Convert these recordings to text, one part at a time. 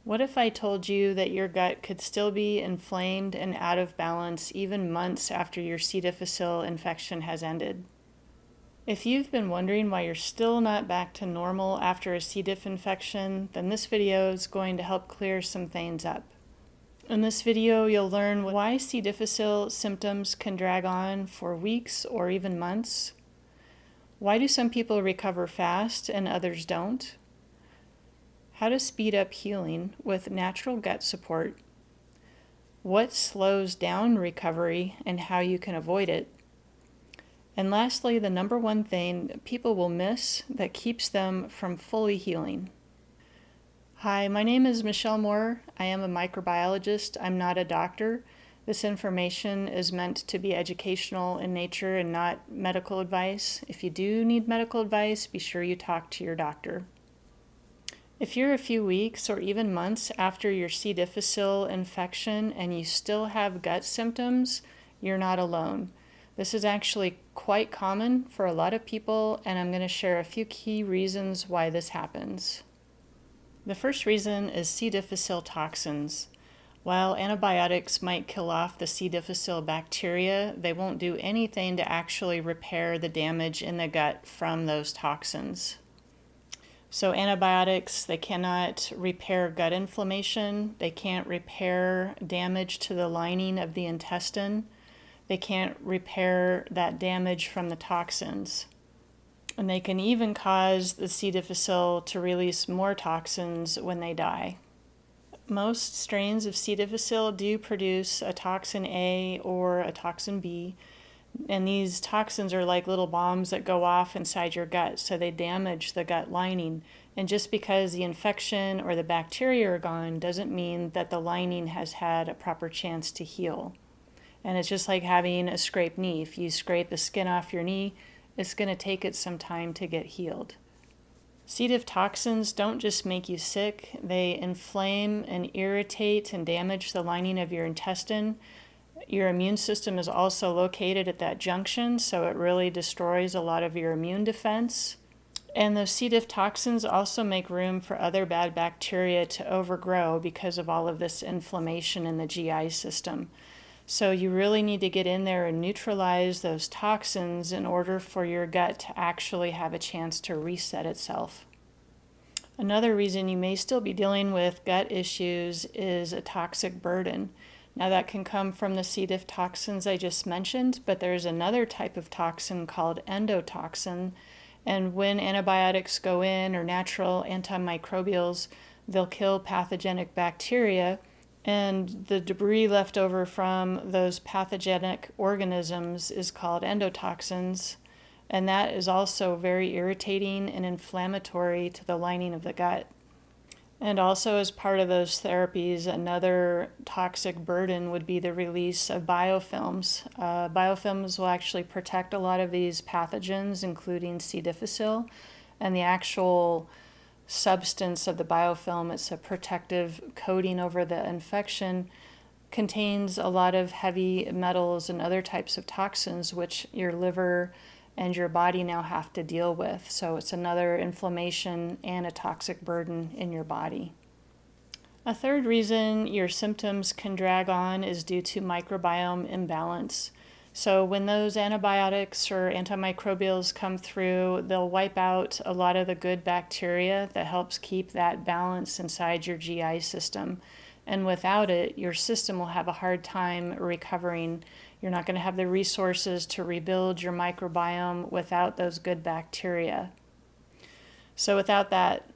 What if I told you that your gut could still be inflamed and out of balance even months after your C. difficile infection has ended? If you've been wondering why you're still not back to normal after a C. diff infection, then this video is going to help clear some things up. In this video, you'll learn why C. difficile symptoms can drag on for weeks or even months. Why do some people recover fast and others don't? How to speed up healing with natural gut support. What slows down recovery and how you can avoid it. And lastly, the number one thing people will miss that keeps them from fully healing. Hi, my name is Michelle Moore. I am a microbiologist. I'm not a doctor. This information is meant to be educational in nature and not medical advice. If you do need medical advice, be sure you talk to your doctor. If you're a few weeks or even months after your C. difficile infection and you still have gut symptoms, you're not alone. This is actually quite common for a lot of people, and I'm going to share a few key reasons why this happens. The first reason is C. difficile toxins. While antibiotics might kill off the C. difficile bacteria, they won't do anything to actually repair the damage in the gut from those toxins. So antibiotics, they cannot repair gut inflammation. They can't repair damage to the lining of the intestine. They can't repair that damage from the toxins. And they can even cause the C. difficile to release more toxins when they die. Most strains of C. difficile do produce a toxin A or a toxin B. And these toxins are like little bombs that go off inside your gut, so they damage the gut lining. And just because the infection or the bacteria are gone doesn't mean that the lining has had a proper chance to heal. And it's just like having a scraped knee. If you scrape the skin off your knee, it's going to take it some time to get healed. C. diff toxins don't just make you sick, they inflame and irritate and damage the lining of your intestine. Your immune system is also located at that junction, so it really destroys a lot of your immune defense. And those C. diff toxins also make room for other bad bacteria to overgrow because of all of this inflammation in the GI system. So you really need to get in there and neutralize those toxins in order for your gut to actually have a chance to reset itself. Another reason you may still be dealing with gut issues is a toxic burden. Now that can come from the C. diff toxins I just mentioned, but there's another type of toxin called endotoxin, and when antibiotics go in or natural antimicrobials, they'll kill pathogenic bacteria, and the debris left over from those pathogenic organisms is called endotoxins, and that is also very irritating and inflammatory to the lining of the gut. And also, as part of those therapies, another toxic burden would be the release of biofilms. Biofilms will actually protect a lot of these pathogens, including C. difficile, and the actual substance of the biofilm, it's a protective coating over the infection, contains a lot of heavy metals and other types of toxins, which your liver and your body now have to deal with. So it's another inflammation and a toxic burden in your body. A third reason your symptoms can drag on is due to microbiome imbalance. So when those antibiotics or antimicrobials come through, they'll wipe out a lot of the good bacteria that helps keep that balance inside your GI system. And without it, your system will have a hard time recovering. You're not going to have the resources to rebuild your microbiome without those good bacteria. So without that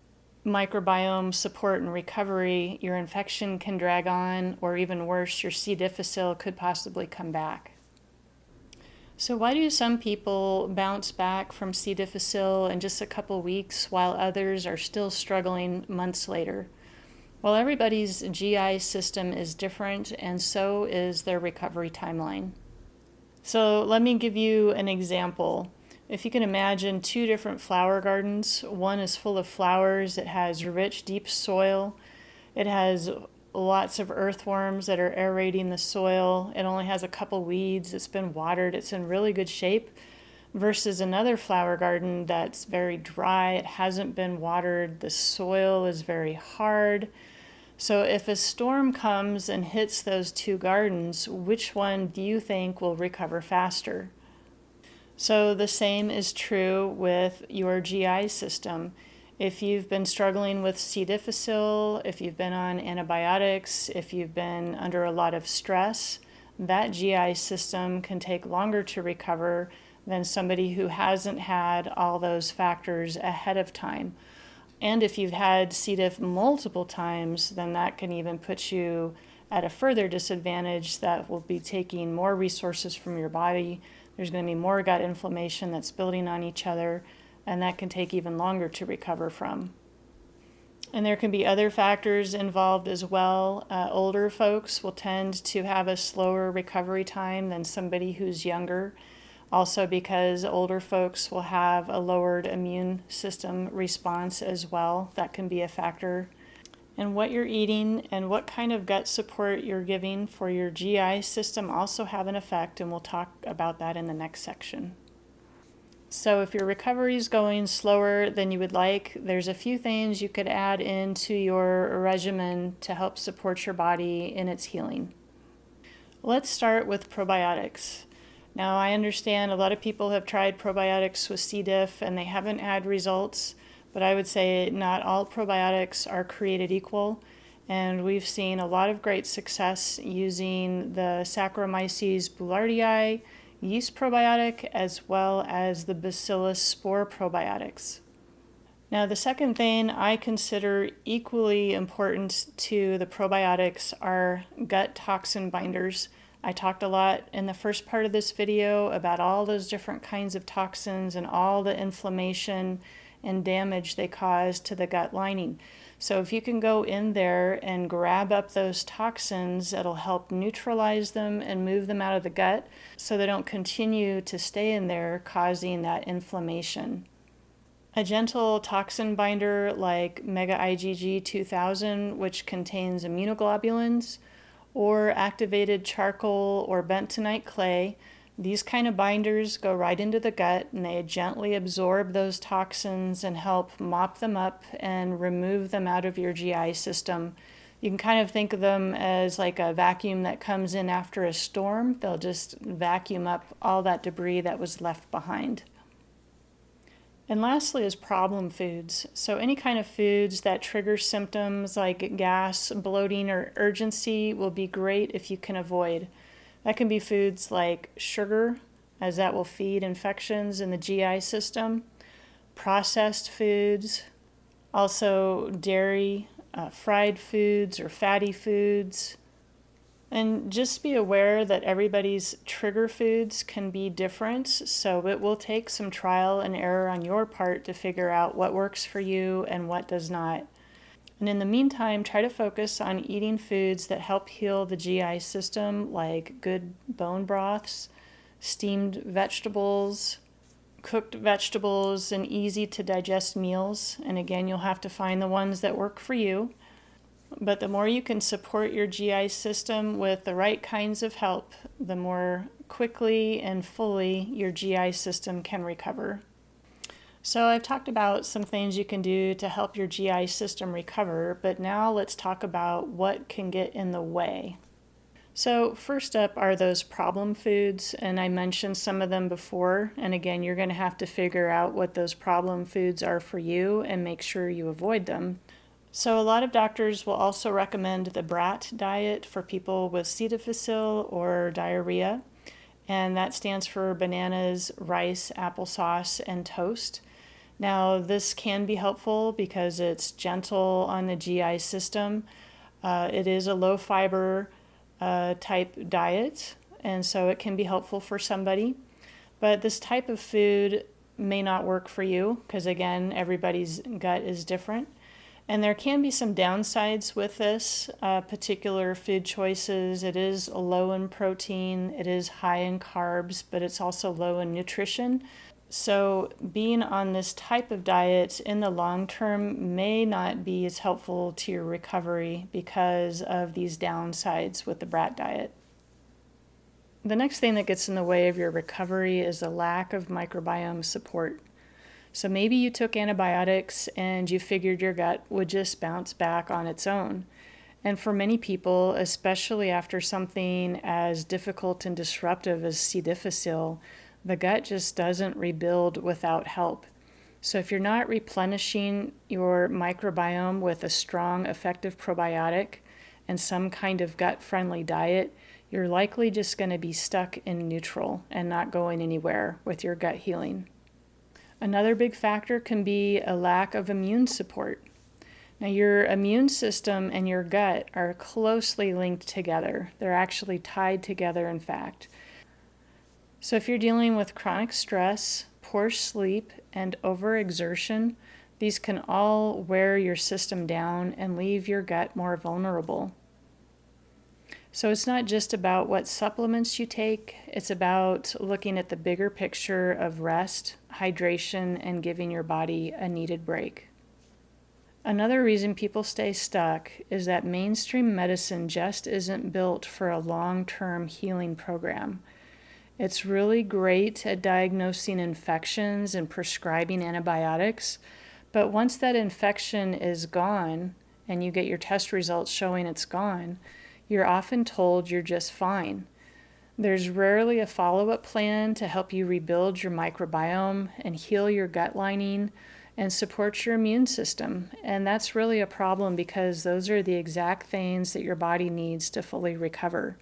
microbiome support and recovery, your infection can drag on, or even worse, your C. difficile could possibly come back. So why do some people bounce back from C. difficile in just a couple weeks while others are still struggling months later? Well, everybody's GI system is different, and so is their recovery timeline. So let me give you an example. If you can imagine two different flower gardens, one is full of flowers, it has rich, deep soil, it has lots of earthworms that are aerating the soil, it only has a couple weeds, it's been watered, it's in really good shape, versus another flower garden that's very dry, it hasn't been watered, the soil is very hard, So if a storm comes and hits those two gardens, which one do you think will recover faster? So the same is true with your GI system. If you've been struggling with C. difficile, if you've been on antibiotics, if you've been under a lot of stress, that GI system can take longer to recover than somebody who hasn't had all those factors ahead of time. And if you've had C. diff multiple times, then that can even put you at a further disadvantage that will be taking more resources from your body. There's going to be more gut inflammation that's building on each other, and that can take even longer to recover from. And there can be other factors involved as well. Older folks will tend to have a slower recovery time than somebody who's younger. Also, because older folks will have a lowered immune system response as well. That can be a factor. And what you're eating and what kind of gut support you're giving for your GI system also have an effect, and we'll talk about that in the next section. So if your recovery is going slower than you would like, there's a few things you could add into your regimen to help support your body in its healing. Let's start with probiotics. Now, I understand a lot of people have tried probiotics with C. diff and they haven't had results, but I would say not all probiotics are created equal. And we've seen a lot of great success using the Saccharomyces boulardii yeast probiotic as well as the Bacillus spore probiotics. Now, the second thing I consider equally important to the probiotics are gut toxin binders. I talked a lot in the first part of this video about all those different kinds of toxins and all the inflammation and damage they cause to the gut lining. So if you can go in there and grab up those toxins, it'll help neutralize them and move them out of the gut so they don't continue to stay in there causing that inflammation. A gentle toxin binder like Mega IgG 2000, which contains immunoglobulins, or activated charcoal or bentonite clay. These kind of binders go right into the gut and they gently absorb those toxins and help mop them up and remove them out of your GI system. You can kind of think of them as like a vacuum that comes in after a storm. They'll just vacuum up all that debris that was left behind. And lastly is problem foods. So any kind of foods that trigger symptoms like gas, bloating, or urgency will be great if you can avoid. That can be foods like sugar, as that will feed infections in the GI system, processed foods, also dairy, fried foods or fatty foods. And just be aware that everybody's trigger foods can be different, so it will take some trial and error on your part to figure out what works for you and what does not. And in the meantime, try to focus on eating foods that help heal the GI system, like good bone broths, steamed vegetables, cooked vegetables, and easy to digest meals. And again, you'll have to find the ones that work for you. But the more you can support your GI system with the right kinds of help, the more quickly and fully your GI system can recover. So I've talked about some things you can do to help your GI system recover, but now let's talk about what can get in the way. So first up are those problem foods, and I mentioned some of them before, and again, you're going to have to figure out what those problem foods are for you and make sure you avoid them. So a lot of doctors will also recommend the BRAT diet for people with C. difficile or diarrhea, and that stands for bananas, rice, applesauce, and toast. Now, this can be helpful because it's gentle on the GI system. It is a low fiber type diet, and so it can be helpful for somebody. But this type of food may not work for you because, again, everybody's gut is different. And there can be some downsides with this particular food choices. It is low in protein, it is high in carbs, but it's also low in nutrition. So being on this type of diet in the long term may not be as helpful to your recovery because of these downsides with the BRAT diet. The next thing that gets in the way of your recovery is a lack of microbiome support. So maybe you took antibiotics and you figured your gut would just bounce back on its own. And for many people, especially after something as difficult and disruptive as C. difficile, the gut just doesn't rebuild without help. So if you're not replenishing your microbiome with a strong, effective probiotic and some kind of gut-friendly diet, you're likely just going to be stuck in neutral and not going anywhere with your gut healing. Another big factor can be a lack of immune support. Now, your immune system and your gut are closely linked together. They're actually tied together, in fact. So if you're dealing with chronic stress, poor sleep, and overexertion, these can all wear your system down and leave your gut more vulnerable. So it's not just about what supplements you take, it's about looking at the bigger picture of rest, hydration, and giving your body a needed break. Another reason people stay stuck is that mainstream medicine just isn't built for a long-term healing program. It's really great at diagnosing infections and prescribing antibiotics, but once that infection is gone and you get your test results showing it's gone, you're often told you're just fine. There's rarely a follow-up plan to help you rebuild your microbiome and heal your gut lining and support your immune system. And that's really a problem because those are the exact things that your body needs to fully recover.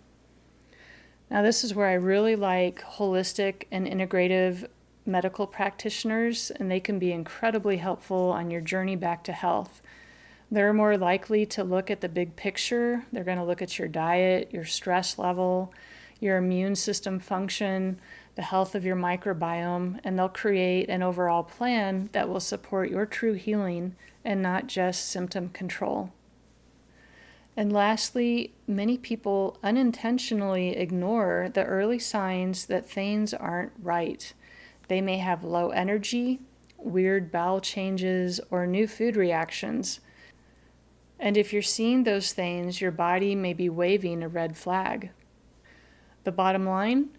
Now, this is where I really like holistic and integrative medical practitioners, and they can be incredibly helpful on your journey back to health. They're more likely to look at the big picture. They're going to look at your diet, your stress level, your immune system function, the health of your microbiome, and they'll create an overall plan that will support your true healing and not just symptom control. And lastly, many people unintentionally ignore the early signs that things aren't right. They may have low energy, weird bowel changes, or new food reactions. And if you're seeing those things, your body may be waving a red flag. The bottom line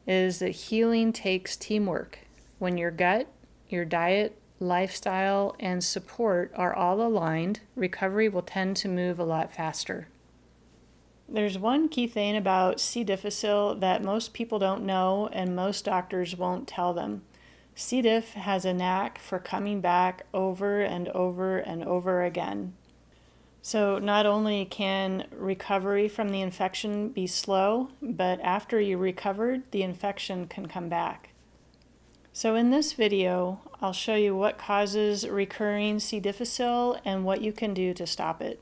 is that healing takes teamwork. When your gut, your diet, lifestyle, and support are all aligned, recovery will tend to move a lot faster. There's one key thing about C. difficile that most people don't know and most doctors won't tell them. C. diff has a knack for coming back over and over and over again. So not only can recovery from the infection be slow, but after you recovered, the infection can come back. So in this video, I'll show you what causes recurring C. difficile and what you can do to stop it.